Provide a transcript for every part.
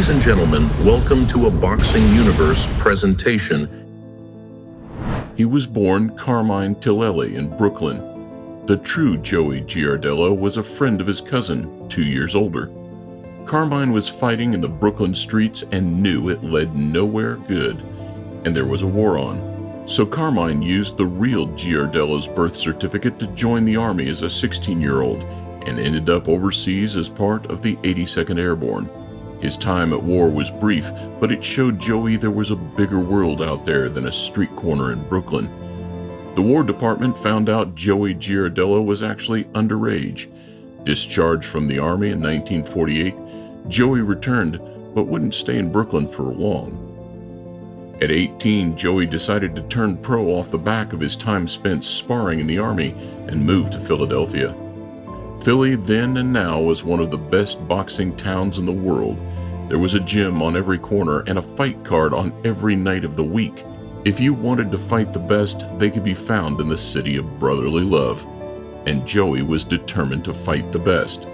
Ladies and gentlemen, welcome to a Boxing Universe presentation. He was born Carmine Tillelli in Brooklyn. The true Joey Giardello was a friend of his cousin, 2 years older. Carmine was fighting in the Brooklyn streets and knew it led nowhere good, and there was a war on. So Carmine used the real Giardello's birth certificate to join the army as a 16-year-old and ended up overseas as part of the 82nd Airborne. His time at war was brief, but it showed Joey there was a bigger world out there than a street corner in Brooklyn. The War Department found out Joey Giardello was actually underage. Discharged from the Army in 1948, Joey returned, but wouldn't stay in Brooklyn for long. At 18, Joey decided to turn pro off the back of his time spent sparring in the Army and moved to Philadelphia. Philly then and now was one of the best boxing towns in the world. There was a gym on every corner and a fight card on every night of the week. If you wanted to fight the best, they could be found in the city of brotherly love. And Joey was determined to fight the best.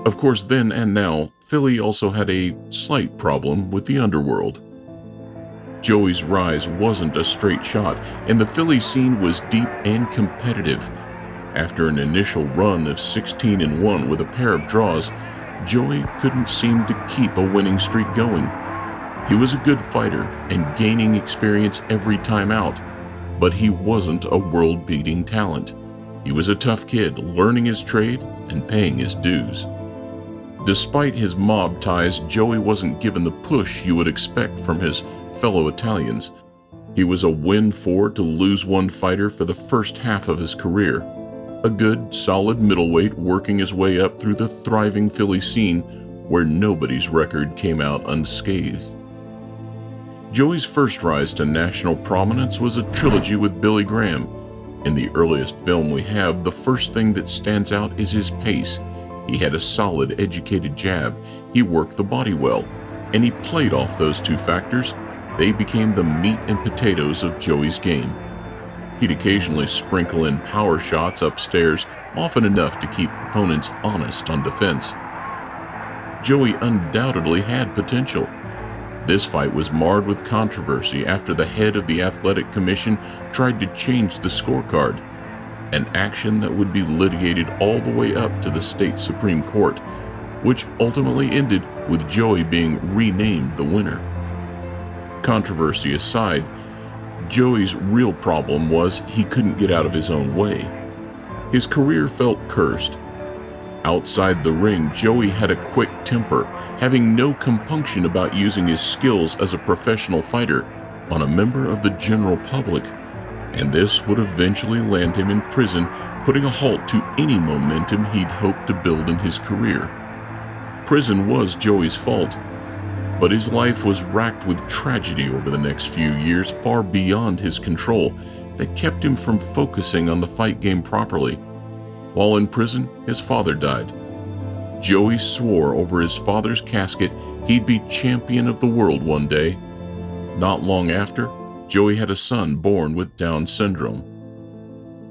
Of course, then and now, Philly also had a slight problem with the underworld. Joey's rise wasn't a straight shot, and the Philly scene was deep and competitive. After an initial run of 16-1 with a pair of draws, Joey couldn't seem to keep a winning streak going. He was a good fighter and gaining experience every time out, but he wasn't a world-beating talent. He was a tough kid, learning his trade and paying his dues. Despite his mob ties, Joey wasn't given the push you would expect from his fellow Italians. He was a win-4 to lose-1 fighter for the first half of his career. A good, solid middleweight working his way up through the thriving Philly scene where nobody's record came out unscathed. Joey's first rise to national prominence was a trilogy with Billy Graham. In the earliest film we have, the first thing that stands out is his pace. He had a solid, educated jab, he worked the body well, and he played off those two factors. They became the meat and potatoes of Joey's game. He'd occasionally sprinkle in power shots upstairs, often enough to keep opponents honest on defense. Joey undoubtedly had potential. This fight was marred with controversy after the head of the Athletic Commission tried to change the scorecard, an action that would be litigated all the way up to the state Supreme Court, which ultimately ended with Joey being renamed the winner. Controversy aside, Joey's real problem was he couldn't get out of his own way. His career felt cursed. Outside the ring, Joey had a quick temper, having no compunction about using his skills as a professional fighter on a member of the general public, and this would eventually land him in prison, putting a halt to any momentum he'd hoped to build in his career. Prison was Joey's fault, but his life was racked with tragedy over the next few years far beyond his control that kept him from focusing on the fight game properly. While in prison, his father died. Joey swore over his father's casket he'd be champion of the world one day. Not long after, Joey had a son born with Down syndrome.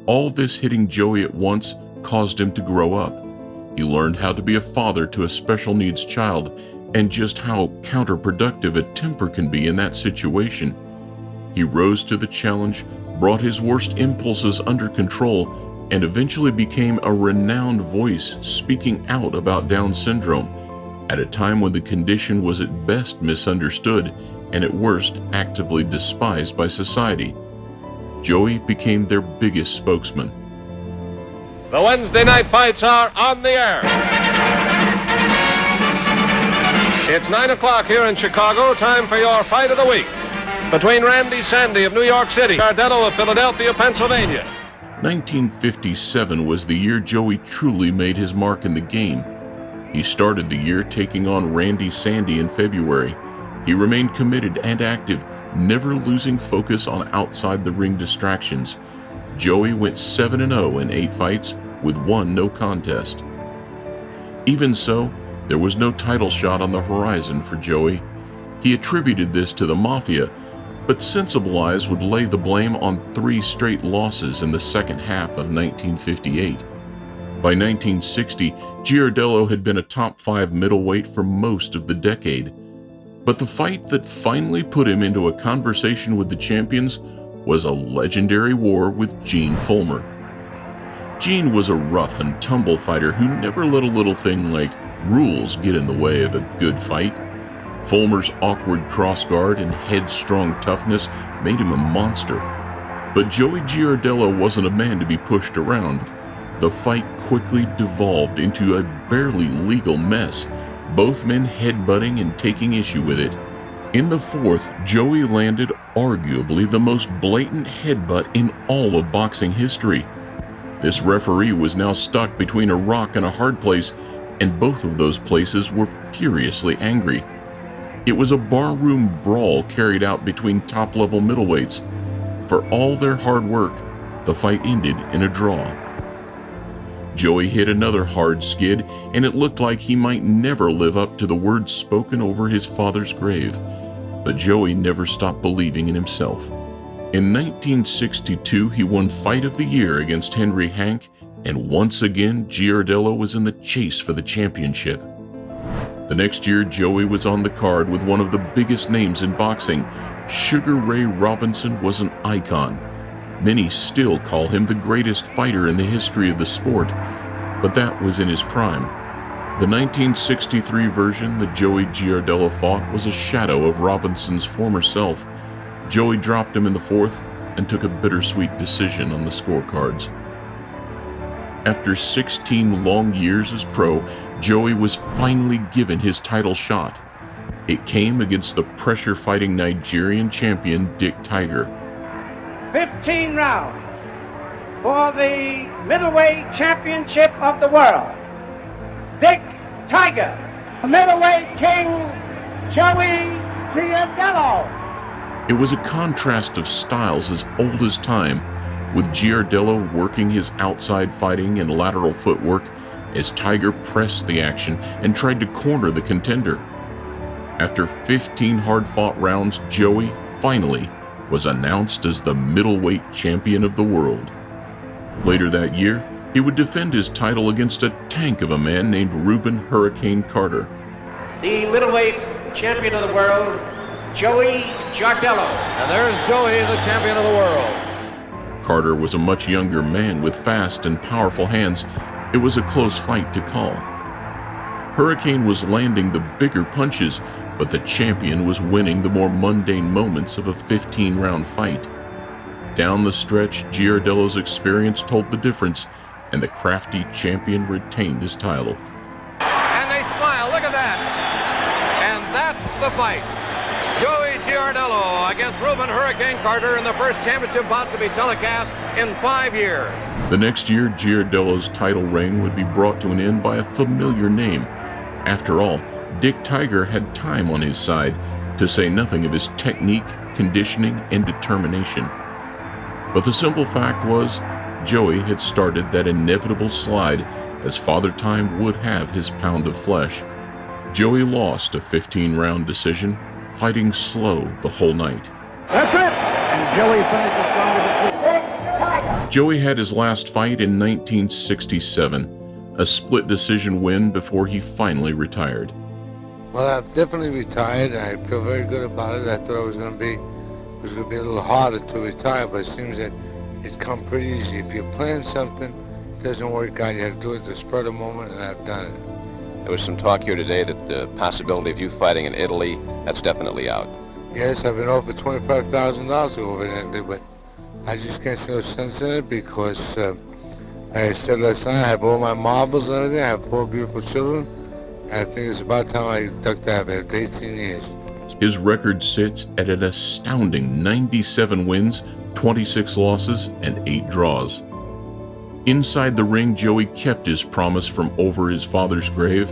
All this hitting Joey at once caused him to grow up. He learned how to be a father to a special needs child and just how counterproductive a temper can be in that situation. He rose to the challenge, brought his worst impulses under control, and eventually became a renowned voice speaking out about Down syndrome at a time when the condition was at best misunderstood and at worst actively despised by society. Joey became their biggest spokesman. The Wednesday night fights are on the air. It's 9 o'clock here in Chicago, time for your fight of the week. Between Randy Sandy of New York City, Giardello of Philadelphia, Pennsylvania. 1957 was the year Joey truly made his mark in the game. He started the year taking on Randy Sandy in February. He remained committed and active, never losing focus on outside-the-ring distractions. Joey went 7-0 in 8 fights, with 1 no contest. Even so, there was no title shot on the horizon for Joey. He attributed this to the Mafia, but sensible eyes would lay the blame on 3 straight losses in the second half of 1958. By 1960, Giardello had been a top 5 middleweight for most of the decade. But the fight that finally put him into a conversation with the champions was a legendary war with Gene Fullmer. Gene was a rough and tumble fighter who never let a little thing like rules get in the way of a good fight. Fullmer's awkward crossguard and headstrong toughness made him a monster. But Joey Giardello wasn't a man to be pushed around. The fight quickly devolved into a barely legal mess, both men headbutting and taking issue with it. In the fourth, Joey landed arguably the most blatant headbutt in all of boxing history. This referee was now stuck between a rock and a hard place, and both of those places were furiously angry. It was a barroom brawl carried out between top-level middleweights. For all their hard work, the fight ended in a draw. Joey hit another hard skid, and it looked like he might never live up to the words spoken over his father's grave. But Joey never stopped believing in himself. In 1962, he won Fight of the Year against Henry Hank, and once again, Giardello was in the chase for the championship. The next year, Joey was on the card with one of the biggest names in boxing. Sugar Ray Robinson was an icon. Many still call him the greatest fighter in the history of the sport, but that was in his prime. The 1963 version that Joey Giardello fought was a shadow of Robinson's former self. Joey dropped him in the fourth and took a bittersweet decision on the scorecards. After 16 long years as pro, Joey was finally given his title shot. It came against the pressure-fighting Nigerian champion Dick Tiger. 15 rounds for the middleweight championship of the world. Dick Tiger, middleweight king Joey Giardello. It was a contrast of styles as old as time, with Giardello working his outside fighting and lateral footwork as Tiger pressed the action and tried to corner the contender. After 15 hard-fought rounds, Joey finally was announced as the middleweight champion of the world. Later that year, he would defend his title against a tank of a man named Reuben Hurricane Carter. The middleweight champion of the world, Joey Giardello. And there's Joey, the champion of the world. Carter was a much younger man with fast and powerful hands. It was a close fight to call. Hurricane was landing the bigger punches, but the champion was winning the more mundane moments of a 15-round fight. Down the stretch, Giardello's experience told the difference, and the crafty champion retained his title. And they smile, look at that. And that's the fight. Joey Giardello against Reuben Hurricane Carter in the first championship bout to be telecast in 5 years. The next year, Giardello's title reign would be brought to an end by a familiar name. After all, Dick Tiger had time on his side, to say nothing of his technique, conditioning, and determination. But the simple fact was, Joey had started that inevitable slide, as Father Time would have his pound of flesh. Joey lost a 15-round decision, fighting slow the whole night. That's it. And Joey finishes strong with the defeat. Joey had his last fight in 1967, a split decision win before he finally retired. Well, I've definitely retired. I feel very good about it. I thought it was going to be a little harder to retire, but it seems that it's come pretty easy. If you plan something, it doesn't work out. You have to do it at the spur of the moment, and I've done it. There was some talk here today that the possibility of you fighting in Italy, that's definitely out. Yes, I've been offered $25,000 to go over in Italy, but I just can't see no sense in it because, like I said last night, I have all my marbles and everything. I have 4 beautiful children, and I think it's about time I ducked out after 18 years. His record sits at an astounding 97 wins, 26 losses, and 8 draws. Inside the ring, Joey kept his promise from over his father's grave.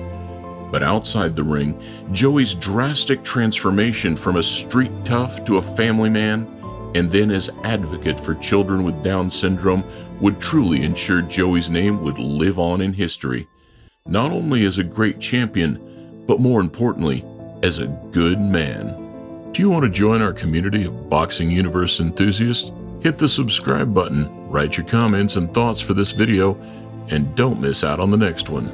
But outside the ring, Joey's drastic transformation from a street tough to a family man, and then as advocate for children with Down syndrome, would truly ensure Joey's name would live on in history, not only as a great champion, but more importantly, as a good man. Do you want to join our community of Boxing Universe enthusiasts? Hit the subscribe button, write your comments and thoughts for this video, and don't miss out on the next one.